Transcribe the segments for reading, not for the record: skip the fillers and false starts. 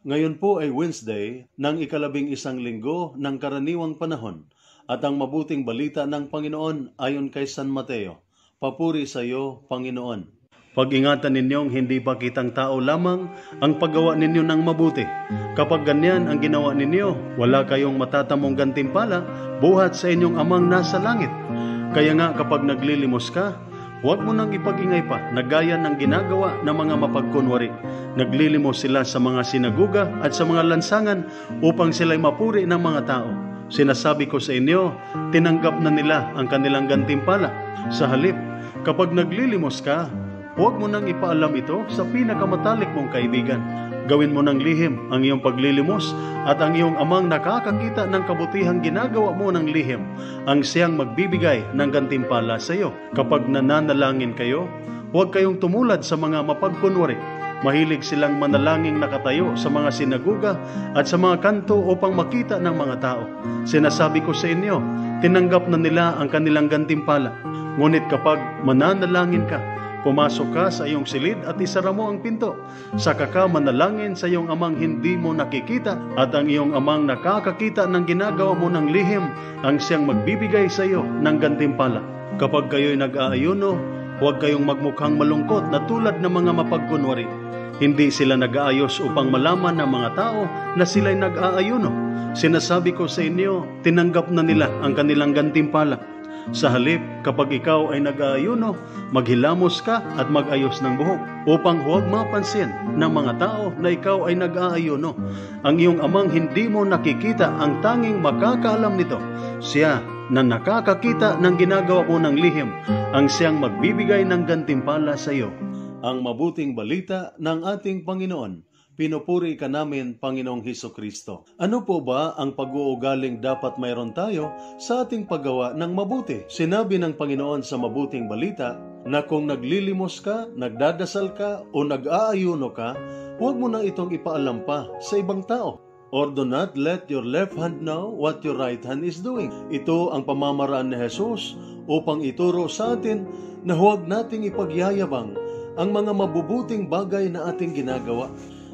Ngayon po ay Wednesday ng ika-11 linggo ng karaniwang panahon at ang mabuting balita ng Panginoon ayon kay San Mateo. Papuri sa iyo, Panginoon. Pag-ingatan ninyong hindi pa kitang tao lamang ang paggawa ninyo ng mabuti. Kapag ganyan ang ginawa ninyo, wala kayong matatamong gantimpala buhat sa inyong amang nasa langit. Kaya nga kapag naglilimos ka, huwag mo nang ipag-ingay pa na gaya ng ginagawa ng mga mapagkunwari. Naglilimos sila sa mga sinaguga at sa mga lansangan upang sila'y mapuri ng mga tao. Sinasabi ko sa inyo, tinanggap na nila ang kanilang gantimpala. Sa halip, kapag naglilimos ka, huwag mo nang ipaalam ito sa pinakamatalik mong kaibigan. Gawin mo ng lihim ang iyong paglilimos at ang iyong amang nakakakita ng kabutihang ginagawa mo ng lihim ang siyang magbibigay ng gantimpala sa iyo. Kapag nananalangin kayo, huwag kayong tumulad sa mga mapagkunwari. Mahilig silang manalangin nakatayo sa mga sinaguga at sa mga kanto upang makita ng mga tao. Sinasabi ko sa inyo, tinanggap na nila ang kanilang gantimpala. Ngunit kapag mananalangin ka, pumasok ka sa iyong silid at isara mo ang pinto. Saka ka manalangin sa iyong amang hindi mo nakikita at ang iyong amang nakakakita ng ginagawa mo ng lihim ang siyang magbibigay sa iyo ng gantimpala. Kapag kayo'y nag-aayuno, huwag kayong magmukhang malungkot na tulad ng mga mapagkunwari. Hindi sila nag-aayos upang malaman ng mga tao na sila'y nag-aayuno. Sinasabi ko sa inyo, tinanggap na nila ang kanilang gantimpala. Sa halip, kapag ikaw ay nag-aayuno, maghilamos ka at mag-ayos ng buhok upang huwag mapansin ng mga tao na ikaw ay nag-aayuno. Ang iyong amang hindi mo nakikita ang tanging makakaalam nito. Siya na nakakakita ng ginagawa mo ng lihim ang siyang magbibigay ng gantimpala sa iyo. Ang mabuting balita ng ating Panginoon. Pinupuri ka namin, Panginoong Hesukristo. Ano po ba ang pag-uugaling dapat mayroon tayo sa ating paggawa ng mabuti? Sinabi ng Panginoon sa mabuting balita na kung naglilimos ka, nagdadasal ka o nag-aayuno ka, huwag mo na itong ipaalam pa sa ibang tao. Or do not let your left hand know what your right hand is doing. Ito ang pamamaraan ni Jesus upang ituro sa atin na huwag nating ipagyayabang ang mga mabubuting bagay na ating ginagawa.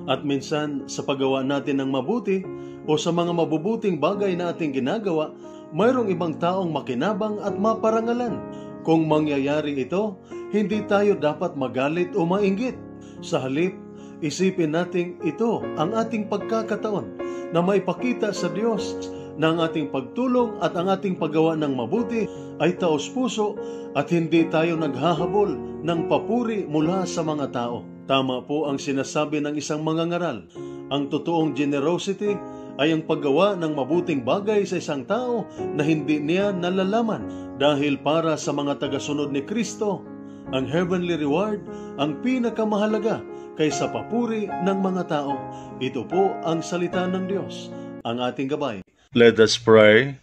At minsan sa paggawa natin ng mabuti o sa mga mabubuting bagay na ating ginagawa, mayroong ibang taong makinabang at maparangalan. Kung mangyayari ito, hindi tayo dapat magalit o mainggit. Sa halip, isipin natin ito ang ating pagkakataon na maipakita sa Diyos na ang ating pagtulong at ang ating paggawa ng mabuti ay taos-puso at hindi tayo naghahabol ng papuri mula sa mga tao. Tama po ang sinasabi ng isang mangangaral. Ang totoong generosity ay ang paggawa ng mabuting bagay sa isang tao na hindi niya nalalaman. Dahil para sa mga tagasunod ni Kristo, ang heavenly reward ang pinakamahalaga kaysa papuri ng mga tao. Ito po ang salita ng Diyos, ang ating gabay. Let us pray.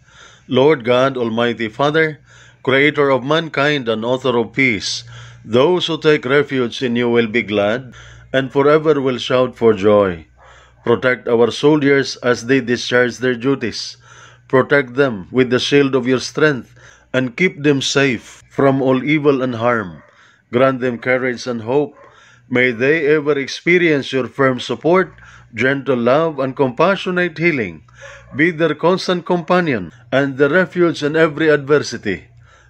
Lord God, Almighty Father, Creator of mankind and author of peace, those who take refuge in you will be glad and forever will shout for joy. Protect our soldiers as they discharge their duties. Protect them with the shield of your strength and keep them safe from all evil and harm. Grant them courage and hope. May they ever experience your firm support, gentle love, and compassionate healing. Be their constant companion and the refuge in every adversity.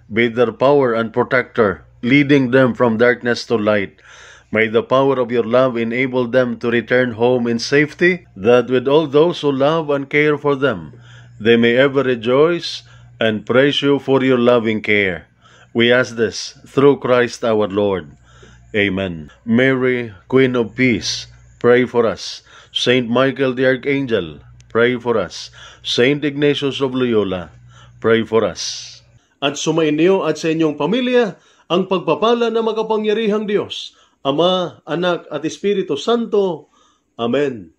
Be their power and protector, leading them from darkness to light. May the power of your love enable them to return home in safety, that with all those who love and care for them, they may ever rejoice and praise you for your loving care. We ask this through Christ our Lord. Amen. Mary, Queen of Peace, pray for us. Saint Michael the Archangel, pray for us. Saint Ignatius of Loyola, pray for us. At sumainyo at sa inyong pamilya ang pagpapala ng makapangyarihang Diyos, Ama, Anak at Espiritu Santo. Amen.